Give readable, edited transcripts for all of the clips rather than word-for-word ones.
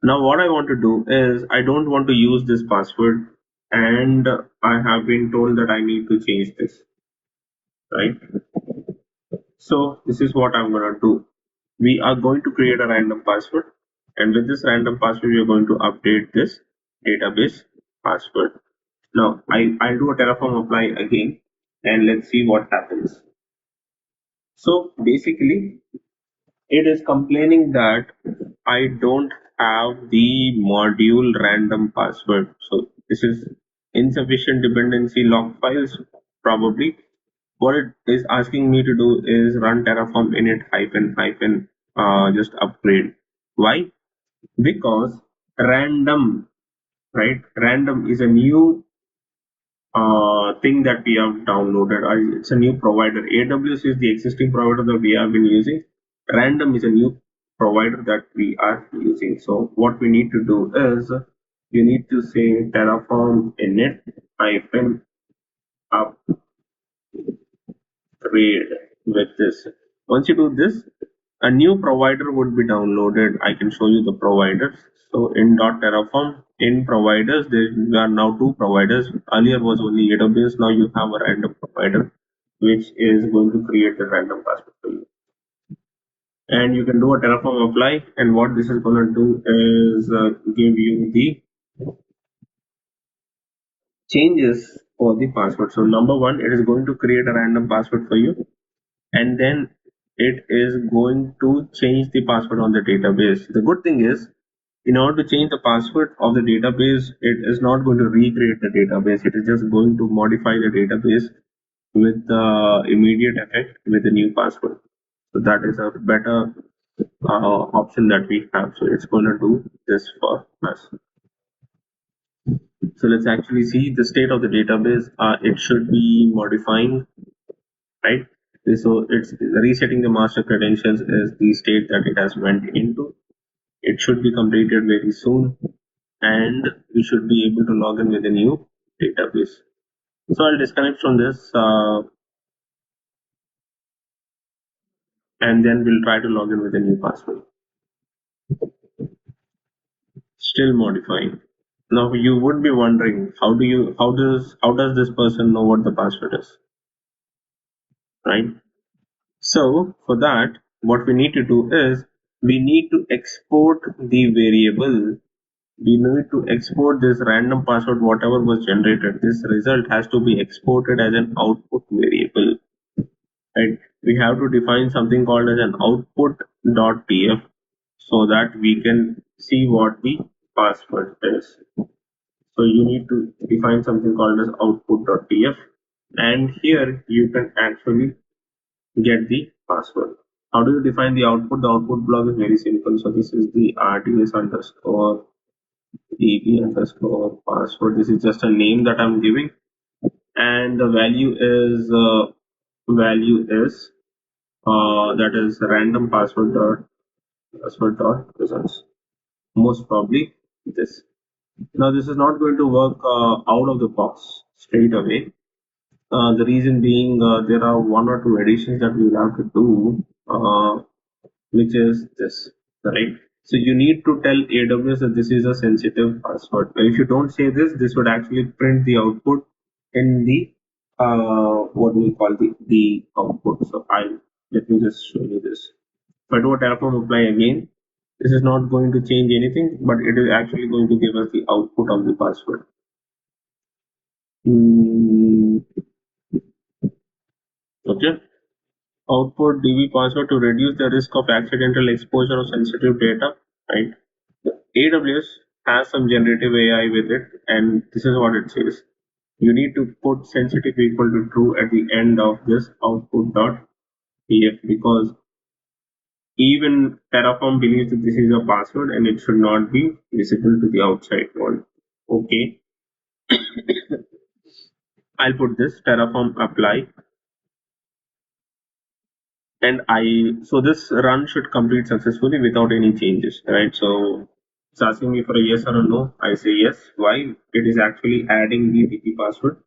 Now what I want to do is I don't want to use this password, and I have been told that I need to change this, right? So this is what I'm going to do. We are going to create a random password, and with this random password we are going to update this database password. Now I'll do a Terraform apply again, and let's see what happens. So basically it is complaining that I don't have the module random password. So this is insufficient dependency log files probably. What it is asking me to do is run Terraform init hyphen hyphen just upgrade. Why? Because random, right? Random is a new thing that we have downloaded. It's a new provider. AWS is the existing provider that we have been using. Random is a new provider that we are using. So what we need to do is you need to say Terraform init hyphen upgrade with this. Once you do this, a new provider would be downloaded. I can show you the providers. So in .terraform, in providers, there are now two providers. Earlier was only AWS. Now you have a random provider, which is going to create the random password for you. And you can do a Terraform apply. And what this is going to do is give you the changes for the password. So number one, it is going to create a random password for you, and then it is going to change the password on the database. The good thing is, in order to change the password of the database, it is not going to recreate the database. It is just going to modify the database with the immediate effect with the new password. So that is a better option that we have. So it's going to do this for us. So let's actually see the state of the database. It should be modifying, right? So it's resetting the master credentials is the state that it has went into. It should be completed very soon, and we should be able to log in with a new database. So I'll disconnect from this, and then we'll try to log in with a new password. Still modifying. Now you would be wondering, how does this person know what the password is, right? So for that, what we need to do is we need to export the variable. We need to export this random password, whatever was generated. This result has to be exported as an output variable, right? We have to define something called as an output.tf so that we can see what the password is. So you need to define something called as output.tf, and here you can actually get the password. How do you define the output? The output block is very simple. So this is the rds underscore db underscore password. This is just a name that I'm giving, and the value is that is random password dot results. Most probably this. Now this is not going to work out of the box straight away. The reason being there are one or two additions that we will have to do, which is this, right? So you need to tell AWS that this is a sensitive password. If you don't say this, this would actually print the output in the what we call the output. So let me just show you this. If I do a Terraform apply again, this is not going to change anything, but it is actually going to give us the output of the password. Okay. Output DB password to reduce the risk of accidental exposure of sensitive data, right? AWS has some generative AI with it, and this is what it says. You need to put sensitive equal to true at the end of this output.tf, because even Terraform believes that this is a password and it should not be visible to the outside world. Okay, I'll put this Terraform apply, and so this run should complete successfully without any changes, right? So it's asking me for a yes or a no. I say yes. Why? It is actually adding the DP password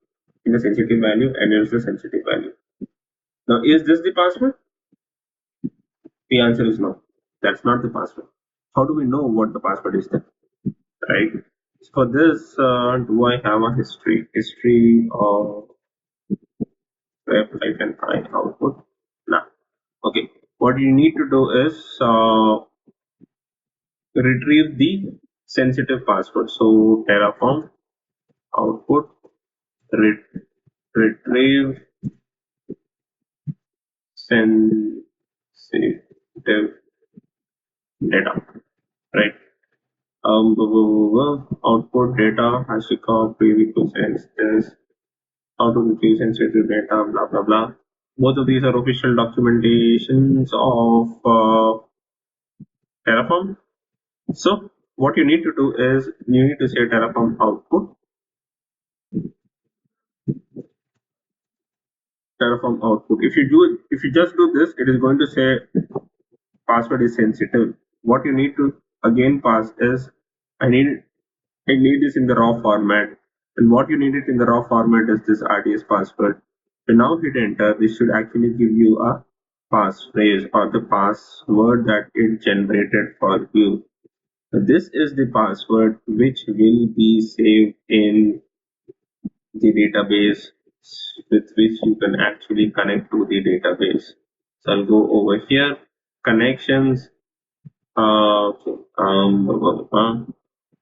in a sensitive value, and here's the sensitive value. Now, is this the password? The answer is no. That's not the password. how do we know what the password is then, right? For this, do I have a history of web hyphen I output? No. Okay. What you need to do is retrieve the sensitive password. So Terraform output retrieve sensitive data, right? Output data, Hashika, prerequisites, this, how to retrieve sensitive data, blah, blah, blah. Both of these are official documentations of Terraform. So what you need to do is you need to say Terraform output, Terraform output. If you just do this, it is going to say password is sensitive. What you need to again pass is I need I need this in the raw format. And what you need it in the raw format is this RDS password. So now hit enter. This should actually give you a passphrase or the password that it generated for you. So this is the password which will be saved in the database with which you can actually connect to the database. So I'll go over here, connections.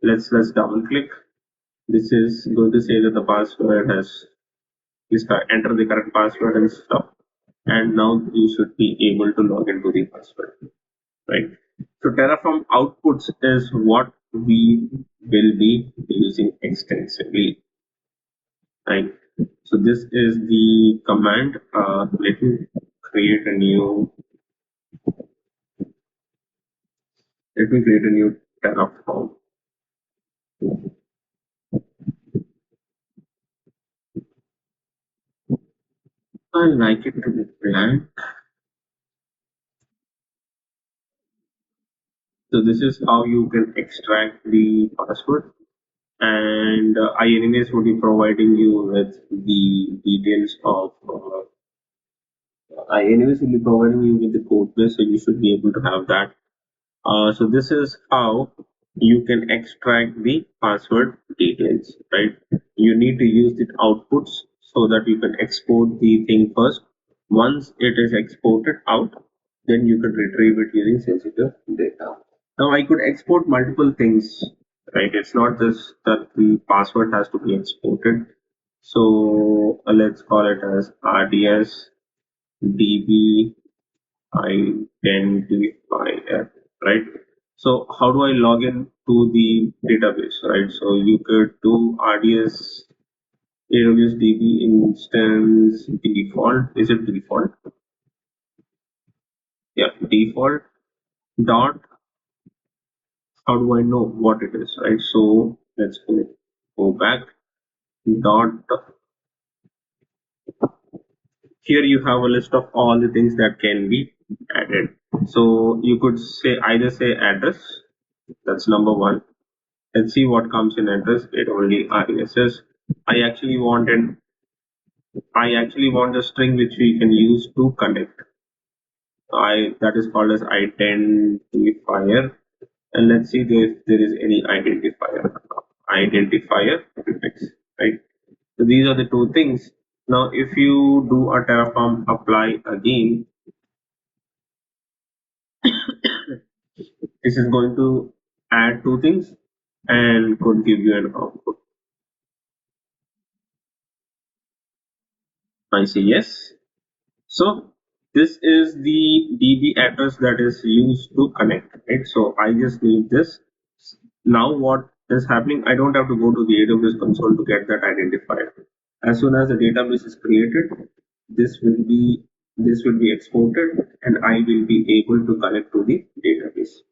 Let's double click. This is going to say that the password has please enter the correct password and stuff. And now you should be able to log into the password, right? So Terraform outputs is what we will be using extensively, right? So this is the command. Let me create a new. Let me create a new Terraform. I like it to be blank. So this is how you can extract the password, and I anyways would be providing you with the details of I anyways will be providing you with the code base, so you should be able to have that. So this is how you can extract the password details, right? You need to use the outputs so that you can export the thing first. Once it is exported out, then you can retrieve it using sensitive data. Now I could export multiple things, right? It's not just that the password has to be exported. So let's call it as RDS DB identifier, right? So how do I log in to the database, right? So you could do RDS AWS DB instance default. Is it default? Yeah, default dot. How do I know what it is, right? So let's go back dot. Here you have a list of all the things that can be added. So you could say either say address. That's number one. Let's see what comes in address. It only RSS. I actually want an I actually want a string which we can use to connect. I that is called as identifier. And let's see if there is any identifier prefix, right? So these are the two things. Now if you do a Terraform apply again, this is going to add two things and could give you an output. I say yes. So this is the DB address that is used to connect, right? So I just need this. Now what is happening? I don't have to go to the AWS console to get that identifier. As soon as the database is created, this will be this will be exported, and I will be able to connect to the database.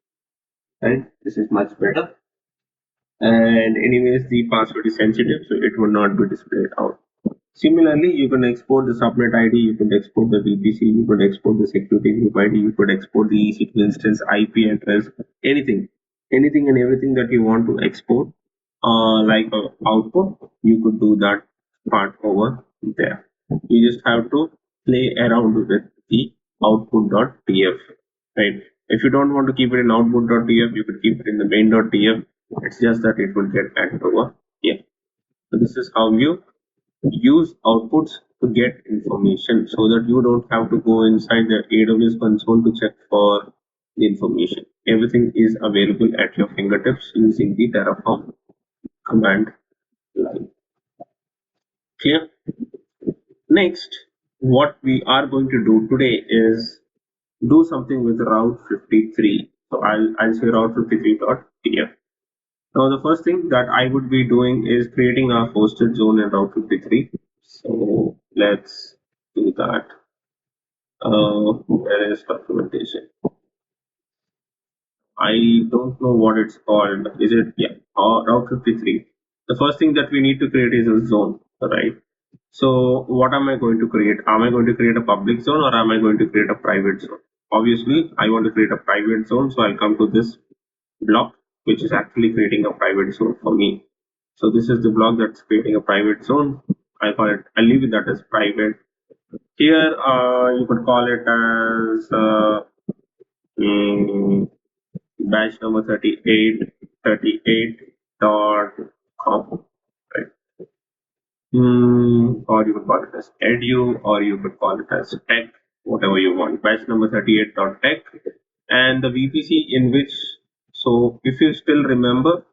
Right? This is much better. And anyways, the password is sensitive, so it will not be displayed out. Similarly, you can export the subnet ID, you could export the VPC, you could export the security group ID, you could export the EC2 instance IP address, anything and everything that you want to export, like output, you could do that part over there. You just have to play around with the output.tf, right? If you don't want to keep it in output.tf, you could keep it in the main.tf. It's just that it will get backed over here. So this is how you use outputs to get information so that you don't have to go inside the AWS console to check for the information. Everything is available at your fingertips using the Terraform command line. Clear? Next, what we are going to do today is do something with Route 53. So I'll say Route 53.tf. Now the first thing that I would be doing is creating a hosted zone in Route 53. So let's do that. Where is documentation? I don't know what it's called. Is it, yeah, Route 53. The first thing that we need to create is a zone, right? So what am I going to create? Am I going to create a public zone or am I going to create a private zone? Obviously, I want to create a private zone, so I'll come to this block, which is actually creating a private zone for me. So this is the block that's creating a private zone. I call it, I'll leave it that as private. Here, you could call it as mm, batch number 38.com, right? Or you could call it as edu, or you could call it as tech, whatever you want. Batch number 38.tech, and the VPC in which, so if you still remember,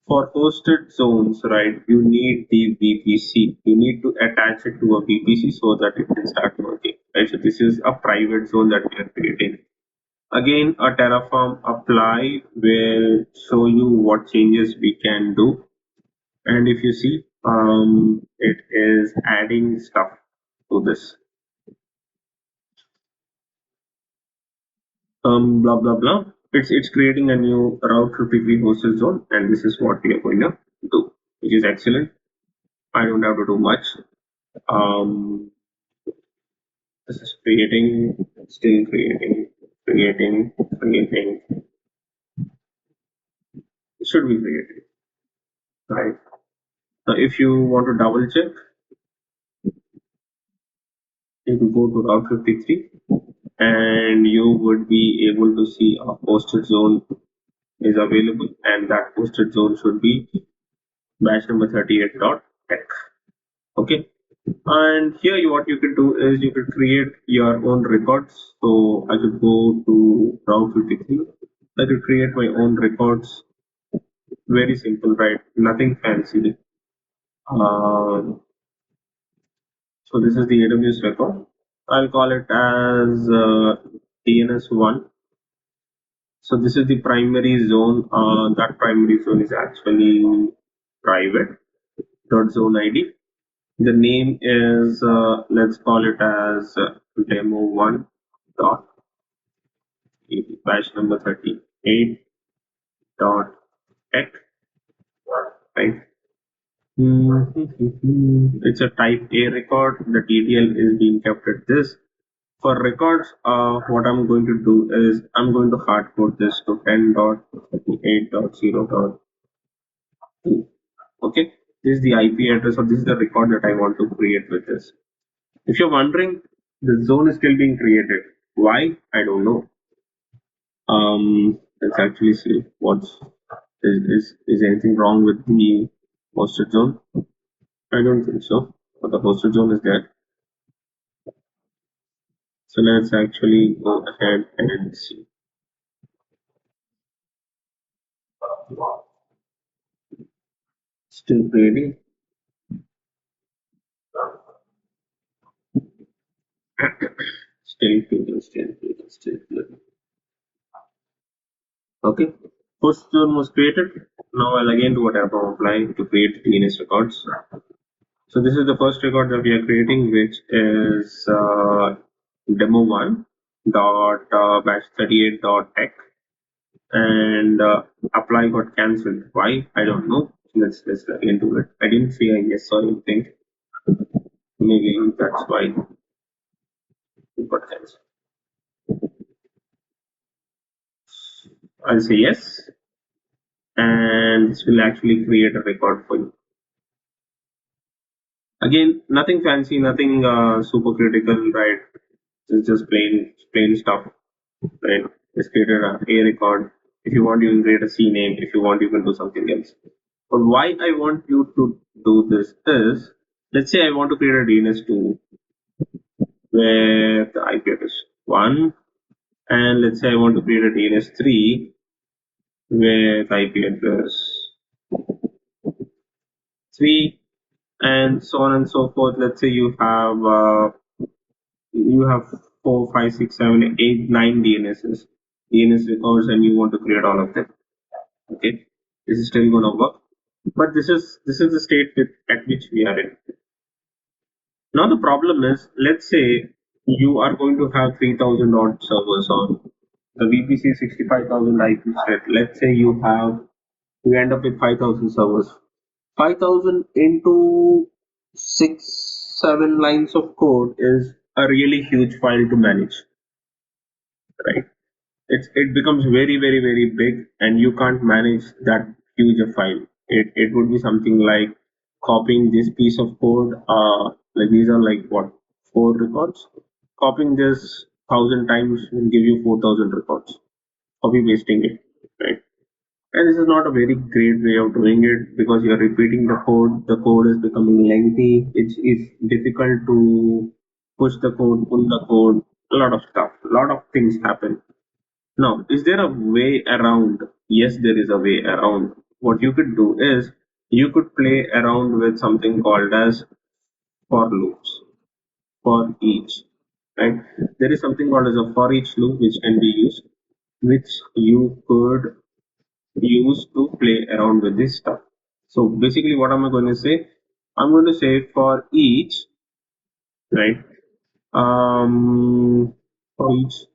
for hosted zones, right, you need the VPC. You need to attach it to a VPC so that it can start working, right? So this is a private zone that we are creating. Again, a Terraform apply will show you what changes we can do. And if you see, it is adding stuff to this. Blah blah blah. It's creating a new Route 53 hosted zone, and this is what we are going to do, which is excellent. I don't have to do much. Um, this is creating, still creating. It should be created, right? Now, if you want to double check, you can go to Route 53, and you would be able to see a hosted zone is available, and that hosted zone should be batch number 38.tech. Okay, and here what you could do is you could create your own records. So I could go to Route 53. I could create my own records. Very simple, right? Nothing fancy. So this is the AWS record. I'll call it as DNS1. So this is the primary zone. That primary zone is actually private. Zone ID. The name is, let's call it as demo1 dot batch number 38 dot tech, right? It's a type A record. The TTL is being kept at this. For records, what I'm going to do is I'm going to hard code this to 10.38.0.2. Okay, this is the IP address, or this is the record that I want to create with this. If you're wondering, the zone is still being created. Why? I don't know. Let's actually see what's is anything wrong with the hosted zone? I don't think so. But the hosted zone is there. So let's actually go ahead and see. Still creating. Still creating. Okay. Hosted zone was created. Now I'll again do a Terraform apply to create DNS records. So this is the first record that we are creating, which is demo1 dot batch 38 dot tech, and apply got cancelled. Why? I don't know. Let's again do it. I didn't say a yes or anything. Maybe that's why it got cancelled. I'll say yes, and this will actually create a record for you. Again, nothing fancy, nothing super critical, right? It's just plain stuff, right? Just created a record. If you want, you can create a C name. If you want, you can do something else. But why I want you to do this is, let's say I want to create a DNS2 where the IP address 1, and let's say I want to create a DNS3 where the IP address 3, and so on and so forth. Let's say you have 4, 5, 6, 7, 8, 9 DNS records, and you want to create all of them. Okay, this is still gonna work, but this is the state at which we are in. Now the problem is, let's say you are going to have 3,000 odd servers on the VPC 65,000 IP set. Let's say you end up with 5,000 servers. 5,000 into 6, 7 lines of code is a really huge file to manage, right? It becomes very big, and you can't manage that huge a file. It would be something like copying this piece of code, like these are like what, 4 records. Copying this 1,000 times will give you 4,000 records. Copy pasting it, right? And this is not a very great way of doing it, because you're repeating the code. The code is becoming lengthy. It's difficult to push the code, pull the code, a lot of stuff, a lot of things happen. Now, is there a way around? Yes, there is a way around. What you could do is you could play around with something called as for loops, for each. Right? There is something called as a for each loop which can be used, which you could use to play around with this stuff. So basically, what am I going to say? I'm going to say for each, right? For each.